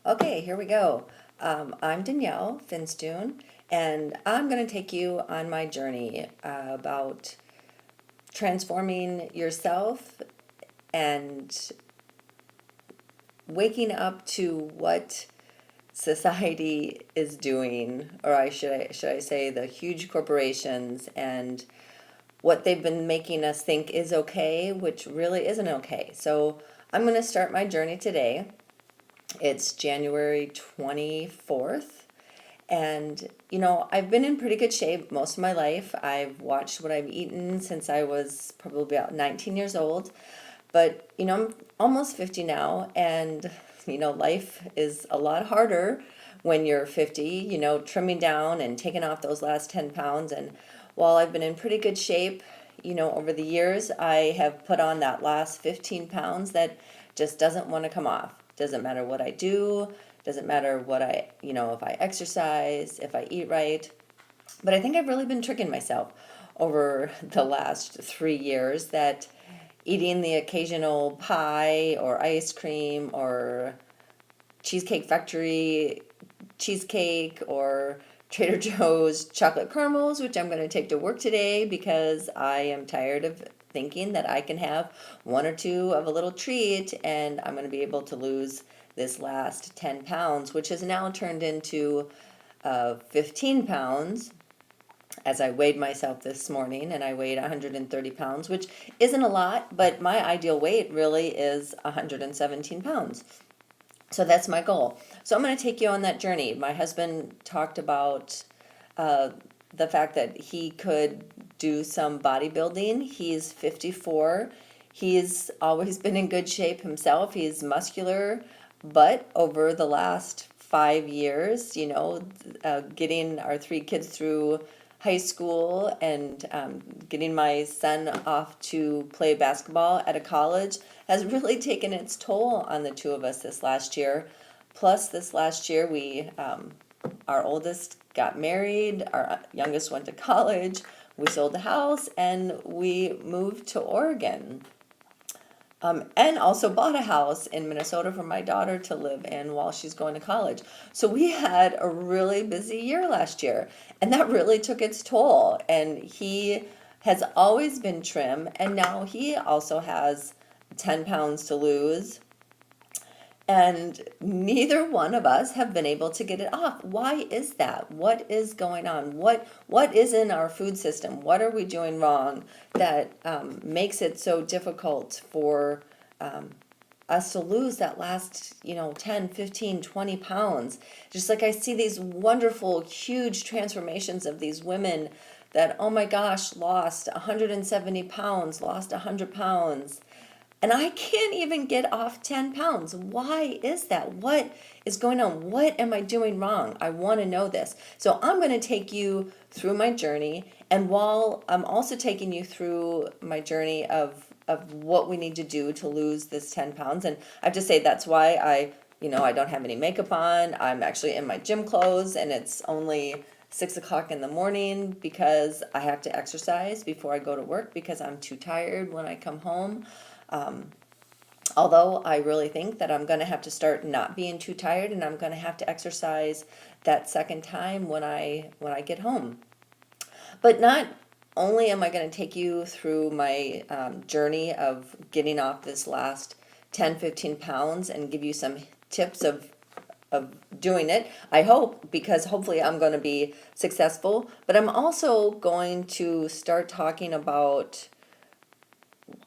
Okay, here we go. I'm Danielle Finstone, and I'm going to take you on my journey about transforming yourself and waking up to what society is doing, or should I say the huge corporations and what they've been making us think is okay, which really isn't okay. So I'm going to start my journey today. It's January 24th. And, I've been in pretty good shape most of my life. I've watched what I've eaten since I was probably about 19 years old. But, I'm almost 50 now. And, life is a lot harder when you're 50, trimming down and taking off those last 10 pounds. And while I've been in pretty good shape, over the years, I have put on that last 15 pounds that just doesn't want to come off. Doesn't matter what I do, doesn't matter what if I exercise, if I eat right. But I think I've really been tricking myself over the last 3 years that eating the occasional pie or ice cream or Cheesecake Factory cheesecake or Trader Joe's chocolate caramels, which I'm going to take to work today because I am tired of thinking that I can have one or two of a little treat and I'm going to be able to lose this last 10 pounds, which has now turned into 15 pounds as I weighed myself this morning, and I weighed 130 pounds, which isn't a lot, but my ideal weight really is 117 pounds. So that's my goal. So I'm going to take you on that journey. My husband talked about uh, the fact that he could do some bodybuilding. He's 54. He's always been in good shape himself. He's muscular, but over the last 5 years, getting our three kids through high school and getting my son off to play basketball at a college has really taken its toll on the two of us this last year. Plus, this last year, our oldest got married, our youngest went to college, we sold the house, and we moved to Oregon. And also bought a house in Minnesota for my daughter to live in while she's going to college. So we had a really busy year last year, and that really took its toll. And he has always been trim, and now he also has 10 pounds to lose. And neither one of us have been able to get it off. Why is that? What is going on? What is in our food system? What are we doing wrong that makes it so difficult for us to lose that last 10, 15, 20 pounds? Just like I see these wonderful huge transformations of these women that, oh my gosh, lost 170 pounds, lost 100 pounds, and I can't even get off 10 pounds. Why is that? What is going on? What am I doing wrong? I want to know this. So I'm going to take you through my journey. And while I'm also taking you through my journey of what we need to do to lose this 10 pounds. And I have to say, that's why I don't have any makeup on. I'm actually in my gym clothes and it's only 6 o'clock in the morning because I have to exercise before I go to work because I'm too tired when I come home. Um, Although I really think that I'm going to have to start not being too tired and I'm going to have to exercise that second time when I get home. But not only am I going to take you through my journey of getting off this last 10, 15 pounds and give you some tips of doing it, I hope, because hopefully I'm going to be successful. But I'm also going to start talking about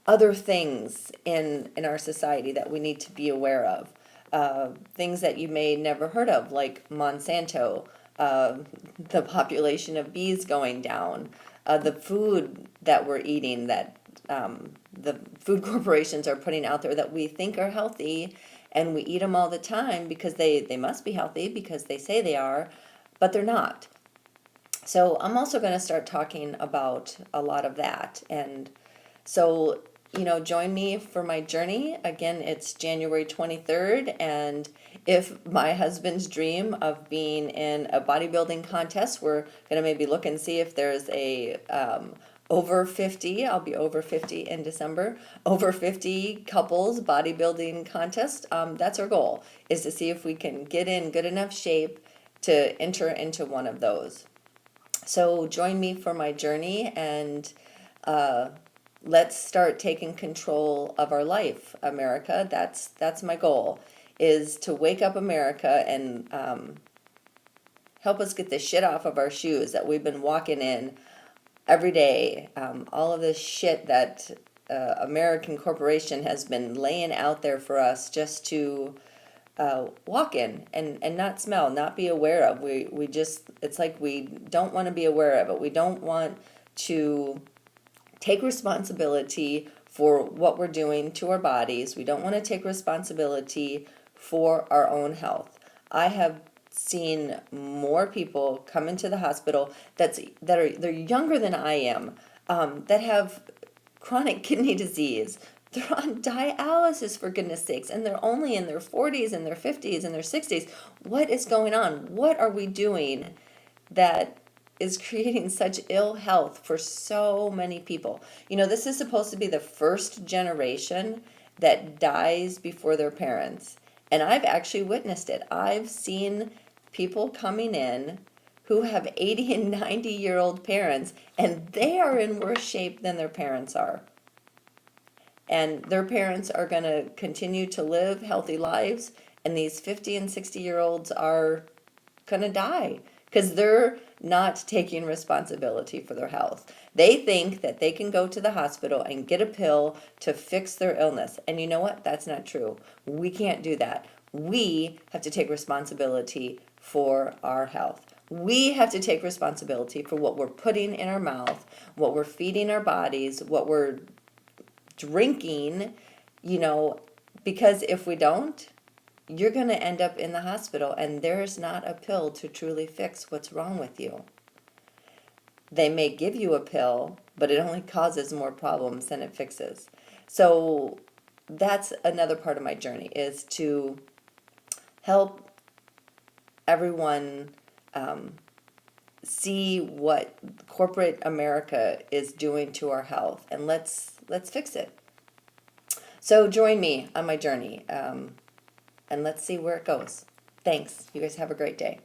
other things in our society that we need to be aware of. Things that you may never heard of, like Monsanto, the population of bees going down, the food that we're eating that the food corporations are putting out there that we think are healthy, and we eat them all the time because they must be healthy because they say they are, but they're not. So I'm also going to start talking about a lot of that. And so, join me for my journey. Again, it's January 23rd. And if my husband's dream of being in a bodybuilding contest, we're going to maybe look and see if there's a over 50, I'll be over 50 in December, over 50 couples bodybuilding contest. That's our goal, is to see if we can get in good enough shape to enter into one of those. So join me for my journey, and let's start taking control of our life, America. That's my goal, is to wake up America and help us get the shit off of our shoes that we've been walking in every day. All of this shit that American corporation has been laying out there for us just to walk in and not smell, not be aware of. We just, it's like we don't want to be aware of it. We don't want to take responsibility for what we're doing to our bodies. We don't want to take responsibility for our own health. I have seen more people come into the hospital they're younger than I am, that have chronic kidney disease. They're on dialysis, for goodness sakes, and they're only in their 40s and their 50s and their 60s. What is going on? What are we doing that is creating such ill health for so many people? You know, this is supposed to be the first generation that dies before their parents. And I've actually witnessed it. I've seen people coming in who have 80 and 90-year-old parents, and they are in worse shape than their parents are. And their parents are going to continue to live healthy lives, and these 50 and 60-year-olds are going to die because they're not taking responsibility for their health. They think that they can go to the hospital and get a pill to fix their illness. And you know what? That's not true. We can't do that. We have to take responsibility for our health. We have to take responsibility for what we're putting in our mouth, what we're feeding our bodies, what we're drinking, because if we don't, you're going to end up in the hospital, and there's not a pill to truly fix what's wrong with you. They may give you a pill, but it only causes more problems than it fixes. So that's another part of my journey, is to help everyone see what corporate America is doing to our health, and let's fix it. So join me on my journey, and let's see where it goes. Thanks. You guys have a great day.